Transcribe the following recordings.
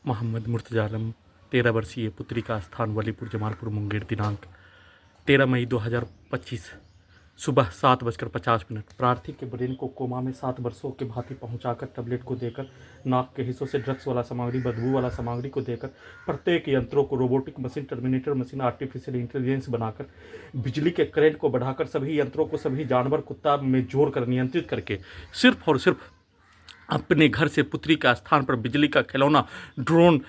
मोहम्मद मुर्तजा आलम 13 वर्षीय पुत्री का स्थान वलीपुर जमालपुर मुंगेर दिनांक 13 मई 2025 सुबह 7:50 प्रार्थी के ब्रेन को कोमा में 7 वर्षों के भांति पहुंचाकर टैबलेट को देकर नाक के हिस्सों से ड्रग्स वाला सामग्री बदबू वाला सामग्री को देकर प्रत्येक यंत्रों को robotic machine terminator machine artificial intelligence बनाकर बिजली के करंट को बढ़ाकर सभी यंत्रों को सभी जानवर कुत्ता में जोड़कर नियंत्रित करके सिर्फ और सिर्फ अपने घर से पुत्री का स्थान पर बिजली का खिलौना ड्रोन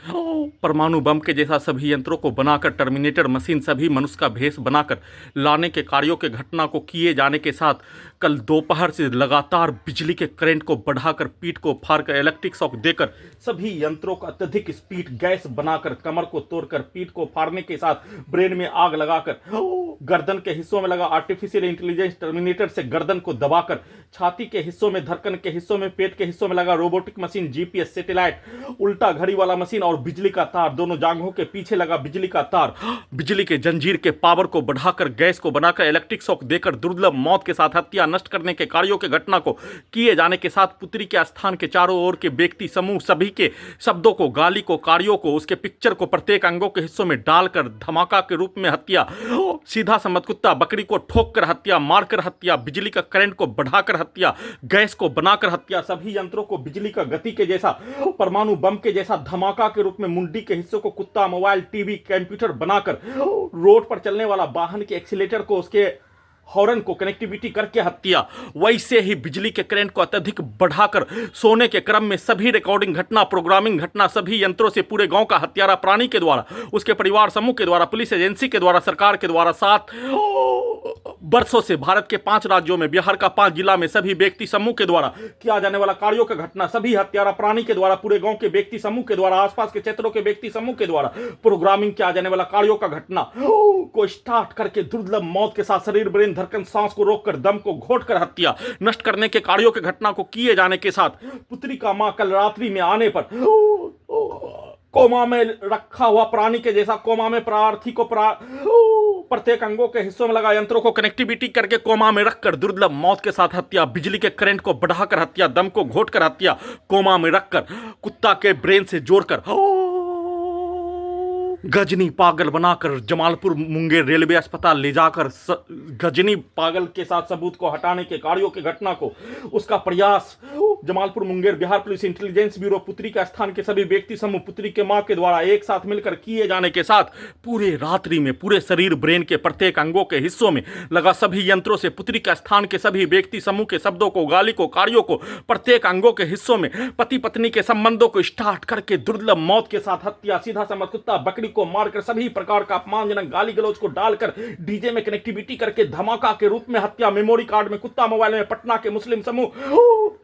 परमाणु बम के जैसा सभी यंत्रों को बनाकर टर्मिनेटर मशीन सभी मनुष्य का भेष बनाकर लाने के कार्यों के घटना को किए जाने के साथ कल दोपहर से लगातार बिजली के करंट को बढ़ाकर पीठ को फाड़कर इलेक्ट्रिक शॉक देकर सभी यंत्रों का अत्यधिक स्पीड गैस बनाकर कमर को तोड़कर पीठ को फाड़ने के साथ ब्रेन में आग लगाकर गर्दन के हिस्सों में लगा आर्टिफिशियल इंटेलिजेंस टर्मिनेटर से गर्दन को दबाकर छाती के हिस्सों में धड़कन के हिस्सों में पेट के हिस्सों में लगा रोबोटिक मशीन जीपीएस सैटेलाइट उल्टा घड़ी वाला मशीन और बिजली का तार दोनों जांघों के पीछे लगा बिजली का तार बिजली के जंजीर के पावर को बढ़ाकर गैस को बनाकर इलेक्ट्रिक शॉक देकर दुर्लभ मौत के साथ हत्या नष्ट करने के कार्यों के घटना को किए जाने के साथ पुत्री के स्थान के चारों ओर के व्यक्ति समूह सभी के शब्दों को गाली को कार्यों को उसके पिक्चर को प्रत्येक अंगों के हिस्सों में डालकर धमाका के रूप में हत्या सीधा समत कुत्ता बकरी को ठोक कर हत्या मारकर हत्या बिजली का करंट को बढ़ाकर हत्या गैस को बनाकर हत्या सभी यंत्रों को बिजली का गति के जैसा परमाणु बम के जैसा धमाका के रूप में मुंडी के हिस्सों को कुत्ता मोबाइल टीवी कंप्यूटर बनाकर रोड पर चलने वाला वाहन के एक्सीलेटर को उसके हॉर्न को कनेक्टिविटी करके हत्या वैसे ही बिजली के करंट को अत्यधिक बढ़ाकर सोने के क्रम में सभी रिकॉर्डिंग घटना प्रोग्रामिंग घटना सभी यंत्रों से पूरे गांव का हत्यारा प्राणी के द्वारा उसके परिवार समूह के द्वारा पुलिस एजेंसी के द्वारा सरकार के द्वारा 7 वर्षों से भारत के 5 राज्यों में बिहार का 5 जिला में सभी व्यक्ति समूह के द्वारा किया जाने वाला कार्यों का घटना सभी हत्यारा प्राणी के द्वारा पूरे गांव के व्यक्ति समूह के द्वारा आसपास के क्षेत्रों के व्यक्ति समूह के द्वारा प्रोग्रामिंग किया जाने वाला कार्यों का घटना को स्टार्ट करके दुर्लभ मौत के साथ शरीर ब्रेन धड़कन सांस को रोककर दम को घोटकर हत्या नष्ट करने के कार्यों के घटना को किए जाने के साथ पुत्री का मां कल रात्रि में आने पर कोमा में रखा हुआ प्राणी के जैसा कोमा में प्रार्थी को प्रत्येक अंगों के हिस्सों में लगा यंत्रों को कनेक्टिविटी करके कोमा में रखकर दुर्लभ मौत के साथ हत्या बिजली के करंट को बढ़ाकर हत्या दम को घोटकर हत्या कोमा में रखकर कुत्ता के ब्रेन से जोड़कर गजनी पागल बनाकर जमालपुर मुंगेर रेलवे अस्पताल ले जाकर गजनी पागल के साथ सबूत को हटाने के कार्यों की घटना को उसका प्रयास Jamalpur Munger Bihar police intelligence bureau पुत्री का स्थान के सभी व्यक्ति समूह पुत्री के मां के द्वारा एक साथ मिलकर किए जाने के साथ पूरे रात्रि में पूरे शरीर ब्रेन के प्रत्येक अंगों के हिस्सों में लगा सभी यंत्रों से पुत्री का स्थान के सभी व्यक्ति समूह के शब्दों को गाली को कार्यों को प्रत्येक अंगों के हिस्सों में पति पत्नी के संबंधों को स्टार्ट करके दुर्लभ मौत के साथ हत्या सीधा समझ कुत्ता बकरी को मारकर सभी प्रकार का अपमानजनक गाली गलौज को डालकर डीजे में कनेक्टिविटी करके धमाका के रूप में हत्या मेमोरी कार्ड में कुत्ता मोबाइल में पटना के मुस्लिम समूह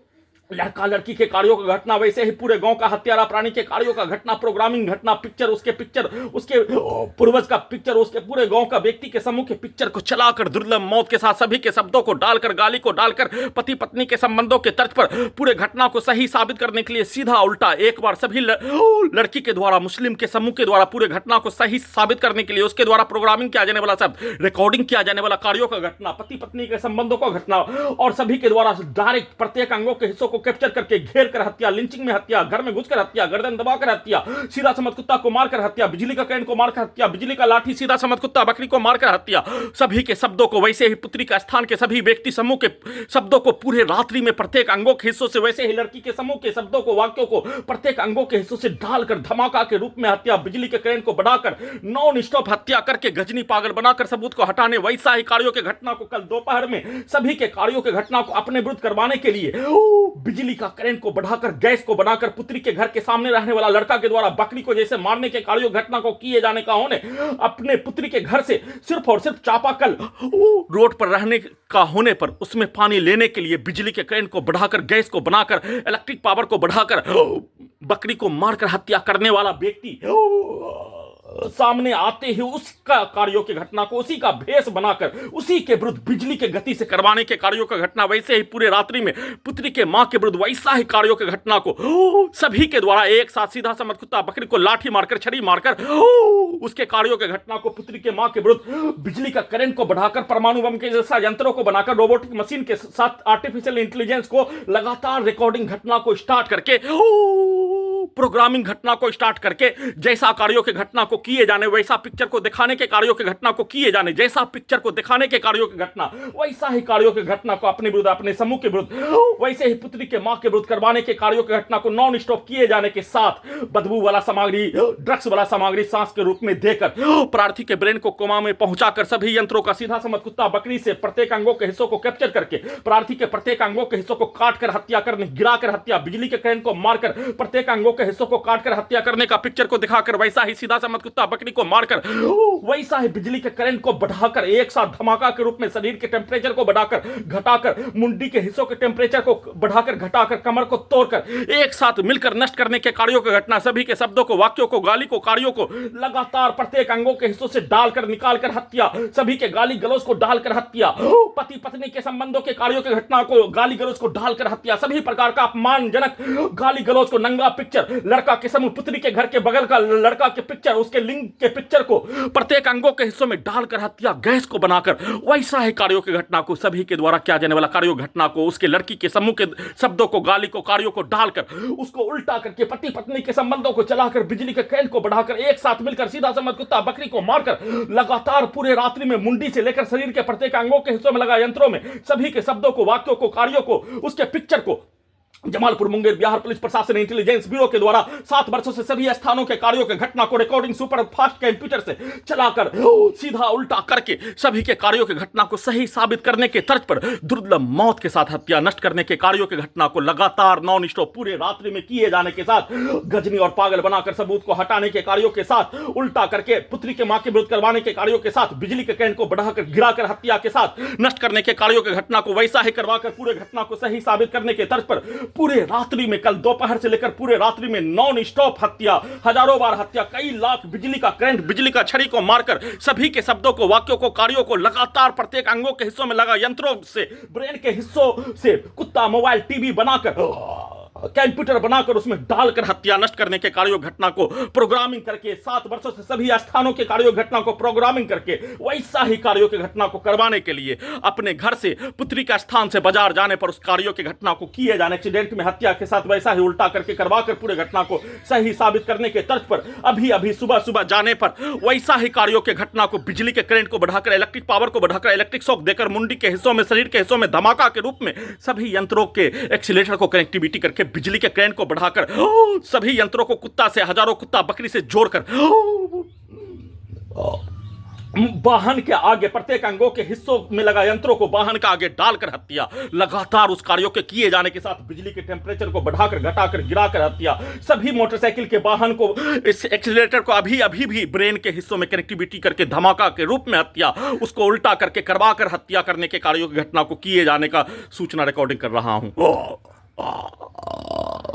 लड़का लड़की के कार्यों का घटना वैसे ही पूरे गांव का हत्यारा प्राणी के कार्यों का घटना प्रोग्रामिंग घटना पिक्चर उसके पूर्वज का पिक्चर उसके पूरे गांव का व्यक्ति के समूह के पिक्चर को चलाकर दुर्लभ मौत के साथ सभी के शब्दों को डालकर गाली को डालकर पति पत्नी के संबंधों के तर्ज पर पूरे घटना को सही साबित करने के लिए सीधा उल्टा एक बार सभी लड़की के द्वारा मुस्लिम के समूह के द्वारा पूरे घटना को सही साबित करने के लिए उसके द्वारा प्रोग्रामिंग किया जाने वाला शब्द रिकॉर्डिंग किया जाने वाला कार्यों का घटना पति पत्नी के संबंधों का घटना और सभी के द्वारा डायरेक्ट प्रत्येक अंगों के हिस्सों को कैप्चर करके घेर कर हत्या लिंचिंग में हत्या घर में घुसकर हत्या गर्दन दबाकर हत्या सीधा समझ कुत्ता को मारकर हत्या बिजली का करंट को मारकर हत्या बिजली का लाठी सीधा समझ कुत्ता बकरी को मारकर हत्या सभी के शब्दों को वैसे ही पुत्री का स्थान के सभी व्यक्ति समूह के शब्दों को पूरे रात्रि में प्रत्येक अंगों के हिस्सों से वैसे ही लड़की के समूह के शब्दों को वाक्यों को प्रत्येक अंगों के हिस्सों से डालकर धमाका के रूप में हत्या बिजली के करंट को बढ़ाकर नॉन स्टॉप हत्या करके गजनी पागल बनाकर सबूत को हटाने वैसा ही कार्यों के घटना को कल दोपहर में सभी के कार्यों के घटना को अपने विरुद्ध करवाने के लिए बिजली का करंट को बढ़ाकर गैस को बनाकर पुत्री के घर के सामने रहने वाला लड़का के द्वारा बकरी को जैसे मारने के कार्यों घटना को किए जाने का होने अपने पुत्री के घर से सिर्फ और सिर्फ चापाकल रोड पर रहने का होने पर उसमें पानी लेने के लिए बिजली के करंट को बढ़ाकर गैस को बनाकर इलेक्ट्रिक पावर को बढ़ाकर बकरी को मारकर हत्या करने वाला व्यक्ति सामने आते ही उसका कार्यों की घटना को उसी का भेष बनाकर उसी के विरुद्ध बिजली के गति से करवाने के कार्यों का घटना वैसे ही पूरे रात्रि में पुत्री के मां के विरुद्ध वैसा ही कार्यों की घटना को सभी के द्वारा एक साथ सीधा समझ कुत्ता बकरी को लाठी मारकर छड़ी मारकर उसके कार्यों की घटना को पुत्री के मां के विरुद्ध बिजली का करंट को बढ़ाकर परमाणु बम के जैसा यंत्रों को बनाकर रोबोटिक मशीन के साथ आर्टिफिशियल इंटेलिजेंस को लगातार रिकॉर्डिंग घटना को स्टार्ट करके प्रोग्रामिंग घटना को स्टार्ट करके जैसा कार्यों के घटना को किए जाने वैसा पिक्चर को दिखाने के कार्यों के घटना को किए जाने, जैसा पिक्चर को दिखाने के कार्यों की घटना वैसा ही कार्यों की घटना को अपने विरुद्ध, अपने समूह के विरुद्ध, वैसे ही पुत्री के मां के विरुद्ध करवाने के कार्यों की घटना को नॉन स्टॉप किए जाने के साथ बदबू वाला सामग्री, ड्रग्स वाला सामग्री सांस के रूप में देकर प्रार्थी के ब्रेन को कोमा में पहुंचाकर सभी यंत्रों का सीधा समझ कुत्ता बकरी से प्रत्येक अंगों के हिस्सों को कैप्चर करके प्रार्थी के प्रत्येक अंगों के हिस्सों को काटकर हत्या करने, गिराकर हत्या, बिजली के करंट को मारकर प्रत्येक अंगों के हिस्सों को काटकर हत्या करने का पिक्चर को दिखाकर वैसा ही सीधा समझ कुत्ता बकरी को मारकर वैसा ही बिजली के करंट को बढ़ाकर एक साथ धमाका के रूप में शरीर के टेम्परेचर को बढ़ाकर घटाकर, मुंडी के हिस्सों के टेम्परेचर को बढ़ाकर घटाकर, कमर को तोड़कर एक साथ मिलकर नष्ट करने के कार्यों की घटना, सभी के शब्दों को, वाक्यों को, गाली को, कार्यों को लगातार प्रत्येक अंगों के हिस्सों से डालकर निकालकर हत्या, सभी के गाली गलौज को डालकर हत्या, पति पत्नी के संबंधों के कार्यों की घटना को गाली गलौज को डालकर हत्या, सभी प्रकार का अपमानजनक गाली गलौज को, नंगा पिक्चर, लड़का के समूह, पुत्री के घर के बगल का लड़का के पिक्चर, उसके लिंग के पिक्चर को प्रत्येक अंगों के हिस्सों में डालकर हत्या, गैस को बनाकर वैसा ही कार्यों की घटना को, सभी के द्वारा किया जाने वाला कार्यों घटना को, उसके लड़की के समूह के शब्दों को, गाली को, कार्यों को डालकर उसको उल्टा करके पति पत्नी के संबंधों को चलाकर बिजली के करंट को बढ़ाकर एक साथ मिलकर सीधा समझ कुत्ता बकरी को मारकर लगातार पूरे रात्रि में मुंडी से लेकर शरीर के प्रत्येक अंगों के हिस्सों में लगा यंत्रों में सभी के शब्दों को, वाक्यों को, कार्यों को, उसके पिक्चर को जमालपुर मुंगेर बिहार पुलिस प्रशासन इंटेलिजेंस ब्यूरो के द्वारा 7 वर्षों से सभी स्थानों के कार्यों के घटना को रिकॉर्डिंग सुपर फास्ट कंप्यूटर से चलाकर सीधा उल्टा करके सभी के कार्यों की घटना को सही साबित करने के तर्ज पर दुर्लभ मौत के साथ हत्या, नष्ट करने के कार्यों की घटना को लगातार नॉन स्टॉप पूरे रात्रि में किए जाने के साथ गजनी और पागल बनाकर सबूत को हटाने के कार्यों के साथ उल्टा करके पुत्री के मां के विरुद्ध करवाने के कार्यों के साथ बिजली के करंट को बढ़ाकर गिराकर हत्या के साथ नष्ट करने के कार्यों की घटना को वैसा ही करवाकर पूरे घटना को सही साबित करने के तर्ज पर पूरे रात्रि में, कल दोपहर से लेकर पूरे रात्रि में नॉन स्टॉप हत्या, हजारों बार हत्या, कई लाख बिजली का करंट, बिजली का छड़ी को मारकर सभी के शब्दों को, वाक्यों को, कार्यों को लगातार प्रत्येक अंगों के हिस्सों में लगा यंत्रों से, ब्रेन के हिस्सों से कुत्ता, मोबाइल, टीवी बनाकर, कंप्यूटर बनाकर उसमें डालकर हत्या, नष्ट करने के कार्यों घटना को प्रोग्रामिंग करके 7 वर्षों से सभी स्थानों के कार्यों घटना को प्रोग्रामिंग करके वैसा ही कार्यों की घटना को करवाने के लिए अपने घर से पुत्री का स्थान से बाजार जाने पर उस कार्यों की घटना को किए जाने, एक्सीडेंट में हत्या के साथ वैसा ही उल्टा करके करवाकर पूरे घटना को सही साबित करने के तर्ज पर अभी अभी सुबह सुबह जाने पर वैसा ही कार्यों के घटना को बिजली के करंट को बढ़ाकर, इलेक्ट्रिक पावर को बढ़ाकर, इलेक्ट्रिक शॉक देकर मुंडी के हिस्सों में, शरीर के हिस्सों में धमाका के रूप में सभी यंत्रों के एक्सीलेटर को कनेक्टिविटी करके बिजली के करंट को बढ़ाकर सभी यंत्रों को कुत्ता से, हजारों कुत्ता बकरी से जोड़कर वाहन के आगे प्रत्येक अंगों के हिस्सों में लगा यंत्रों को वाहन के आगे डालकर हत्या, लगातार उस कार्यों के किए जाने के साथ बिजली के टेम्परेचर को बढ़ाकर, घटाकर, गिराकर हत्या, सभी मोटरसाइकिल के वाहन को, इस एक्सीलरेटर को अभी भी ब्रेन के हिस्सों में कनेक्टिविटी करके धमाका के रूप में हत्या, उसको उल्टा करके करवाकर हत्या करने के कार्यों की घटना को किए जाने का सूचना रिकॉर्डिंग कर रहा हूं।